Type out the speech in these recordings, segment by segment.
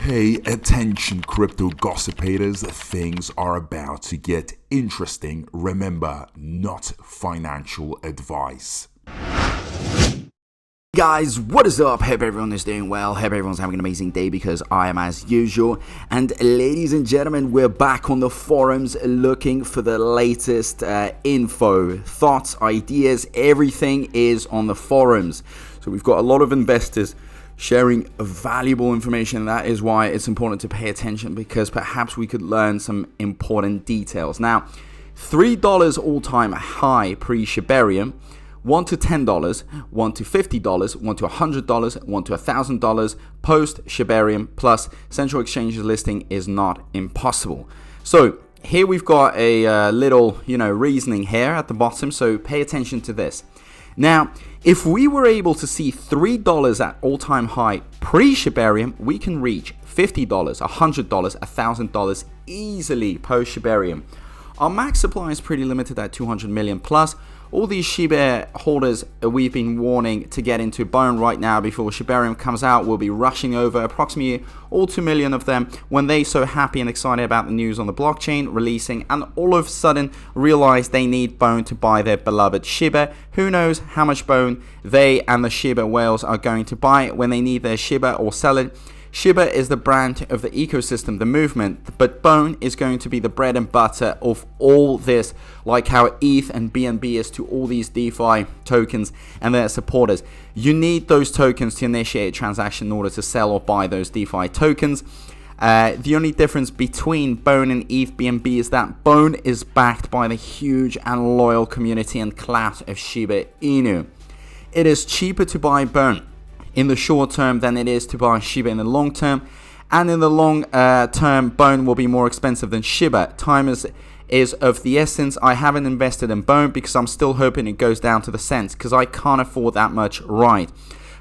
Pay attention, crypto gossipators. Things are about to get interesting. Remember, not financial advice. Guys, what is up? Hope everyone is doing well. Hope everyone's having an amazing day because I am as usual. And ladies and gentlemen, we're back on the forums looking for the latest info, thoughts, ideas. Everything is on the forums. So we've got a lot of investors sharing valuable information. That is why it's important to pay attention, because perhaps we could learn some important details. Now, $3 all-time high pre-Shibarium, $1 to $10, $1 to $50, $1 to $100, $1 to $1,000 post-Shibarium plus central exchanges listing is not impossible. So here we've got a little, reasoning here at the bottom, so pay attention to this. Now, if we were able to see $3 at all-time high pre-Shibarium, we can reach $50, $100, $1,000 easily post-Shibarium. Our max supply is pretty limited at 200 million plus. All these Shiba holders we've been warning to get into bone right now before Shibarium comes out will be rushing over, approximately all 2 million of them, when they so happy and excited about the news on the blockchain releasing and all of a sudden realize they need bone to buy their beloved Shiba. Who knows how much bone they and the Shiba whales are going to buy when they need their Shiba or sell it. Shiba is the brand of the ecosystem, the movement, but Bone is going to be the bread and butter of all this, like how ETH and BNB is to all these DeFi tokens and their supporters. You need those tokens to initiate a transaction in order to sell or buy those DeFi tokens. The only difference between Bone and ETH BNB is that Bone is backed by the huge and loyal community and class of Shiba Inu. It is cheaper to buy Bone in the short term than it is to buy Shiba in the long term, and in the long term Bone will be more expensive than Shiba. Time is of the essence. I haven't invested in Bone because I'm still hoping it goes down to the cents, because I can't afford that much right.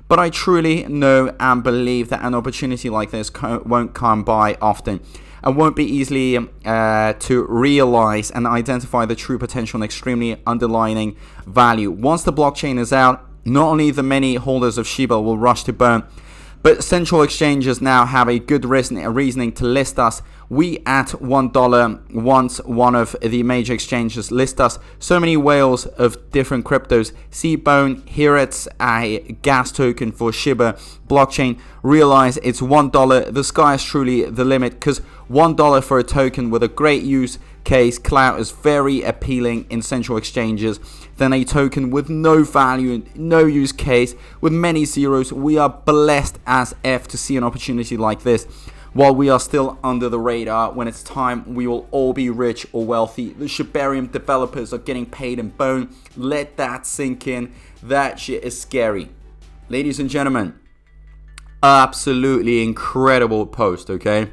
But I truly know and believe that an opportunity like this won't come by often and won't be easily to realize and identify the true potential and extremely underlying value. Once the blockchain is out, not only the many holders of Shiba will rush to Bone, but central exchanges now have a good reasoning to list us. We at $1, once one of the major exchanges list us, so many whales of different cryptos see Bone, hear it's a gas token for Shiba blockchain, realize it's $1. The sky is truly the limit, because $1 for a token with a great use case clout is very appealing in central exchanges than a token with no value, no use case, with many zeros. We are blessed as F to see an opportunity like this. While we are still under the radar, when it's time, we will all be rich or wealthy. The Shibarium developers are getting paid in Bone. Let that sink in. That shit is scary. Ladies and gentlemen, absolutely incredible post, okay?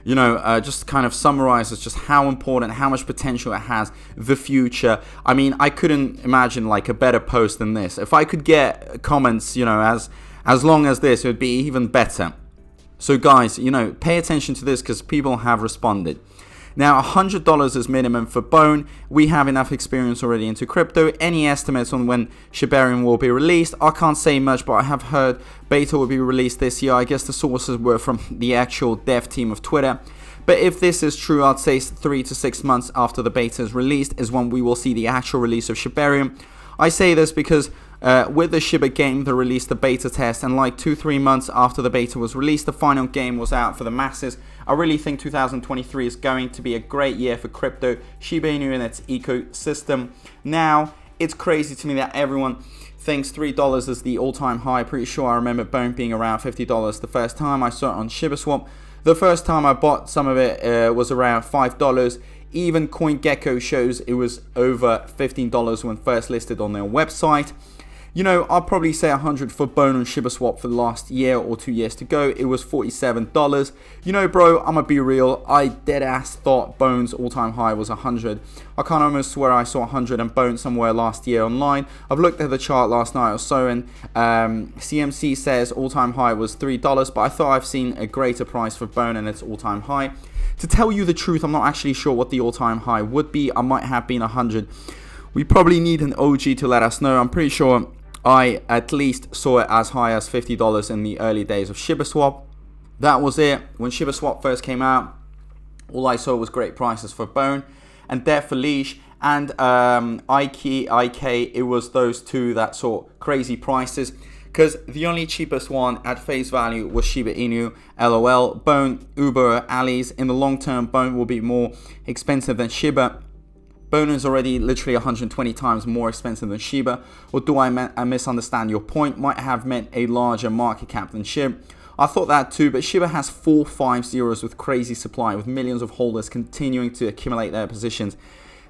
Just kind of summarizes just how important, how much potential it has, the future. I mean, I couldn't imagine like a better post than this. If I could get comments, as long as this, it would be even better. So guys, pay attention to this because people have responded. Now, $100 is minimum for Bone. We have enough experience already into crypto. Any estimates on when Shibarium will be released? I can't say much, but I have heard beta will be released this year. I guess the sources were from the actual dev team of Twitter. But if this is true, I'd say 3 to 6 months after the beta is released is when we will see the actual release of Shibarium. I say this because with the Shiba game, they released the beta test, and like 2-3 months after the beta was released, the final game was out for the masses. I really think 2023 is going to be a great year for crypto, Shiba Inu and its ecosystem. Now, it's crazy to me that everyone thinks $3 is the all-time high. Pretty sure I remember Bone being around $50 the first time I saw it on SHIBASWAP. The first time I bought some of it was around $5. Even CoinGecko shows it was over $15 when first listed on their website. I'll probably say 100 for Bone on ShibaSwap for the last year or 2 years to go. It was $47. Bro, I'm gonna be real. I dead ass thought Bone's all-time high was 100. I can't almost swear I saw 100 and Bone somewhere last year online. I've looked at the chart last night or so, and CMC says all-time high was $3, but I thought I've seen a greater price for Bone and its all-time high. To tell you the truth, I'm not actually sure what the all-time high would be. I might have been 100. We probably need an OG to let us know. I'm pretty sure I at least saw it as high as $50 in the early days of ShibaSwap. that was it. When SHIBASWAP first came out, all I saw was great prices for Bone and there for Leash and IK. It was those two that saw crazy prices, because the only cheapest one at face value was Shiba Inu. LOL. Bone, Uber, allies. In the long term, Bone will be more expensive than Shiba. Bone is already literally 120 times more expensive than Shiba. Or do I misunderstand your point? Might have meant a larger market cap than SHIB. I thought that too, but Shiba has 4 5 zeros with crazy supply, with millions of holders continuing to accumulate their positions,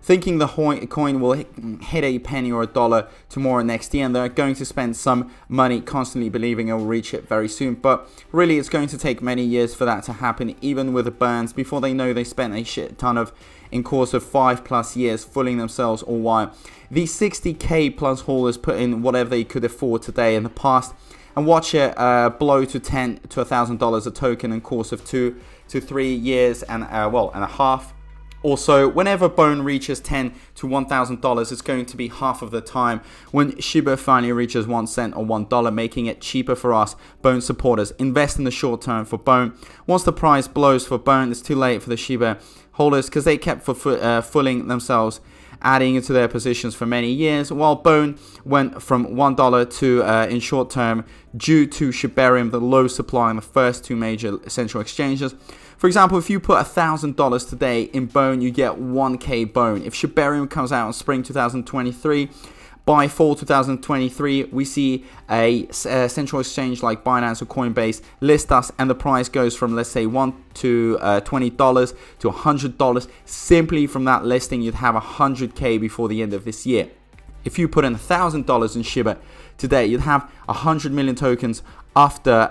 thinking the coin will hit a penny or a dollar tomorrow next year, and they're going to spend some money constantly believing it will reach it very soon. But really, it's going to take many years for that to happen, even with the burns, before they know they spent a shit ton of in course of 5+ years fooling themselves all while. These 60k plus holders put in whatever they could afford today in the past, and watch it blow to $10 to $1,000 a token in course of 2 to 3 years and a half. Also, whenever Bone reaches $10 to $1,000, it's going to be half of the time when Shiba finally reaches 1 cent or $1, making it cheaper for us Bone supporters. Invest in the short term for Bone. Once the price blows for Bone, it's too late for the Shiba holders, because they kept fooling themselves, adding into their positions for many years, while Bone went from $1 to in short term due to Shibarium, the low supply in the first 2 major central exchanges. For example, if you put $1,000 today in Bone, you get 1k Bone. If Shibarium comes out in spring 2023, by fall 2023, we see a central exchange like Binance or Coinbase list us, and the price goes from, let's say, $1 to $20 to $100. Simply from that listing, you'd have 100k before the end of this year. If you put in $1,000 in Shiba today, you'd have 100 million tokens after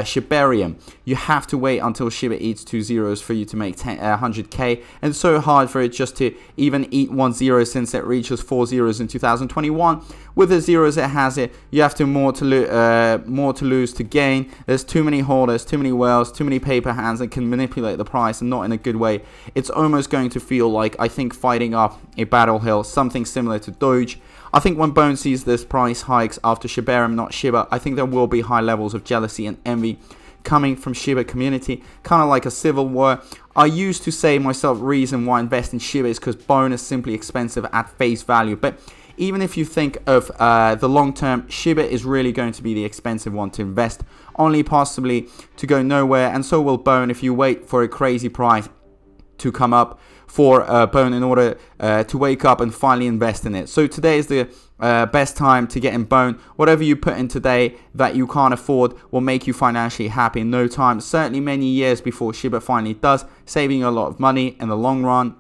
Shibarium. You have to wait until Shiba eats 2 zeros for you to make 100k, and it's so hard for it just to even eat 1 zero since it reaches 4 zeros in 2021. With the zeros it has, you have to more to lose to gain. There's too many holders, too many whales, too many paper hands that can manipulate the price, and not in a good way. It's almost going to feel like, I think, fighting up a battle hill, something similar to Doge. I think when Bone sees this price hikes after Shibarium, not Shiba, I think there will be high levels of jealousy and envy coming from Shiba community, kind of like a civil war. I used to say myself, reason why I invest in Shiba is because Bone is simply expensive at face value. But even if you think of the long term, Shiba is really going to be the expensive one to invest, only possibly to go nowhere, and so will Bone if you wait for a crazy price to come up for Bone in order to wake up and finally invest in it. So today is the best time to get in Bone. Whatever you put in today that you can't afford will make you financially happy in no time, certainly many years before Shiba finally does, saving you a lot of money in the long run.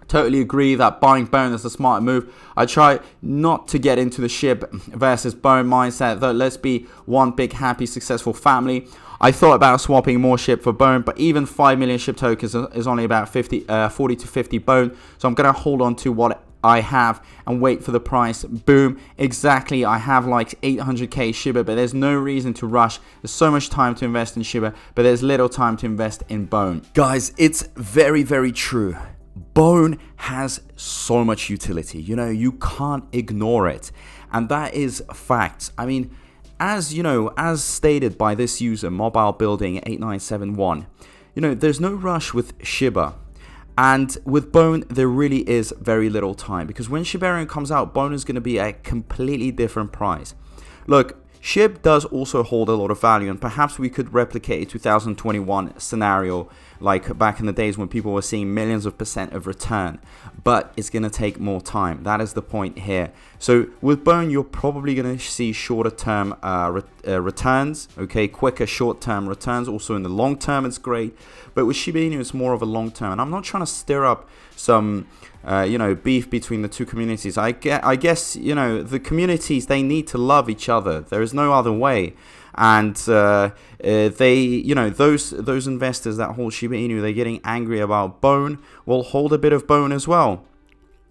Totally agree that buying Bone is a smart move. I try not to get into the SHIB versus Bone mindset, though. Let's be one big happy successful family. I thought about swapping more SHIB for Bone, but even 5 million SHIB tokens is only about 40 to 50 Bone, so I'm gonna hold on to what I have and wait for the price. Boom, exactly. I have like 800k Shiba, but there's no reason to rush. There's so much time to invest in Shiba, but there's little time to invest in Bone. Guys, it's very, very true. Bone has so much utility, you know, you can't ignore it, and that is facts. I mean, as you know, as stated by this user, mobile building 8971, you know, there's no rush with Shiba, and with Bone there really is very little time, because when Shibarium comes out, Bone is going to be a completely different price. Look, SHIB does also hold a lot of value, and perhaps we could replicate a 2021 scenario like back in the days when people were seeing millions of % of return, but it's going to take more time. That is the point here. So with Bone, you're probably going to see shorter term returns, okay, quicker short term returns. Also in the long term, it's great, but with Shiba Inu, it's more of a long term. And I'm not trying to stir up some you know, beef between the two communities. I guess, you know, the communities, they need to love each other. There is no other way. And they, you know, those investors that hold Shiba Inu, they're getting angry about Bone, will hold a bit of Bone as well.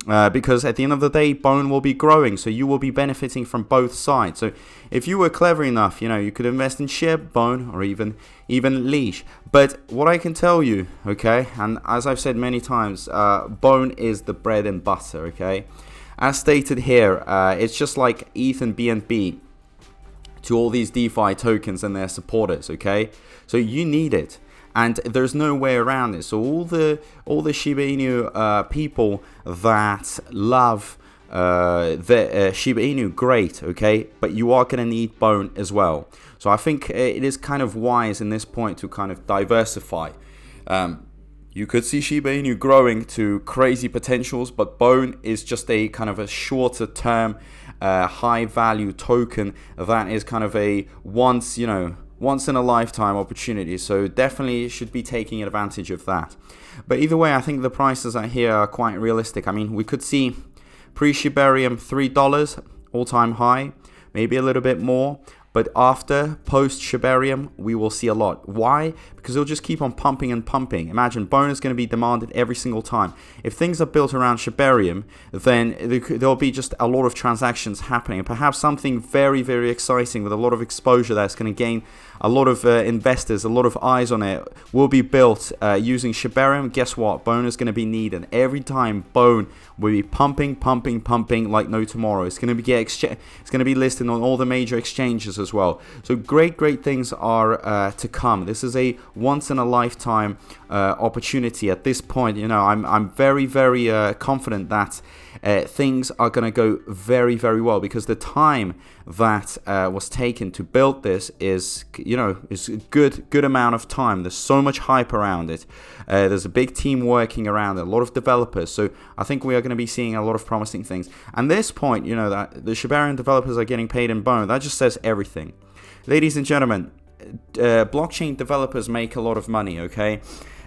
Because at the end of the day, Bone will be growing, so you will be benefiting from both sides. So if you were clever enough, you know, you could invest in SHIB, Bone, or even Leash. But what I can tell you, okay, and as I've said many times, Bone is the bread and butter, okay. As stated here, it's just like ETH and BNB. to all these DeFi tokens and their supporters, okay? So you need it, and there's no way around it. So all the Shiba Inu people that love the Shiba Inu, great, okay? But you are going to need Bone as well. So I think it is kind of wise in this point to kind of diversify. You could see Shiba Inu growing to crazy potentials, but Bone is just a kind of a shorter term, high value token that is kind of a once in a lifetime opportunity. So definitely should be taking advantage of that. But either way, I think the prices out here are quite realistic. I mean, we could see pre-Shibarium $3 all-time high, maybe a little bit more. But after, post-Shibarium, we will see a lot. Why? Because it'll just keep on pumping and pumping. Imagine Bone is going to be demanded every single time. If things are built around Shibarium, then there'll be just a lot of transactions happening. And perhaps something very, very exciting with a lot of exposure that's going to gain a lot of investors, a lot of eyes on it, will be built using Shibarium. Guess what? Bone is going to be needed. Every time Bone will be pumping like no tomorrow. It's going to be it's going to be listed on all the major exchanges as well. So great things are to come. This is a once in a lifetime opportunity. At this point, I'm very confident that things are going to go very well, because the time that was taken to build this is a good amount of time. There's so much hype around it. There's a big team working around it, a lot of developers. So I think we are going to be seeing a lot of promising things. And this point, that the Shibarium developers are getting paid in Bone, that just says everything. Ladies and gentlemen, blockchain developers make a lot of money, okay?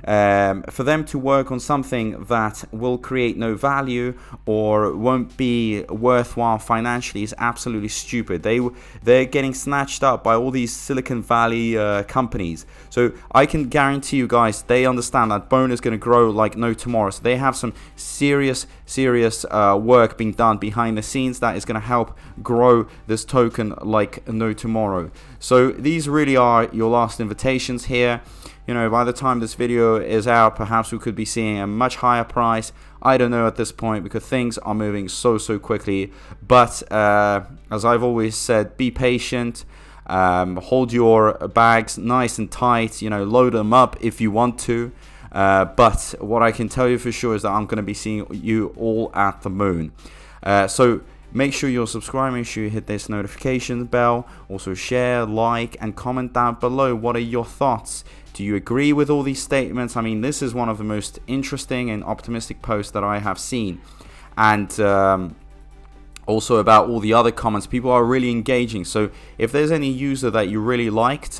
For them to work on something that will create no value or won't be worthwhile financially is absolutely stupid. They're getting snatched up by all these Silicon Valley companies. So I can guarantee you guys, they understand that Bone is going to grow like no tomorrow. So they have some serious work being done behind the scenes that is going to help grow this token like no tomorrow. So these really are your last invitations here. By the time this video is out, perhaps we could be seeing a much higher price. I don't know at this point, because things are moving so quickly. But as I've always said, be patient. Hold your bags nice and tight. Load them up if you want to. But what I can tell you for sure is that I'm going to be seeing you all at the moon. So make sure you're subscribed, make sure you hit this notification bell. Also share, like, and comment down below. What are your thoughts? Do you agree with all these statements? I mean, this is one of the most interesting and optimistic posts that I have seen. And also about all the other comments, people are really engaging. So if there's any user that you really liked,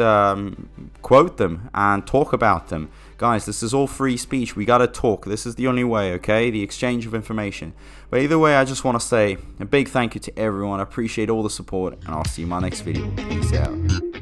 quote them and talk about them. Guys, this is all free speech. We gotta talk. This is the only way, okay? The exchange of information. But either way, I just want to say a big thank you to everyone. I appreciate all the support, and I'll see you in my next video. Peace out.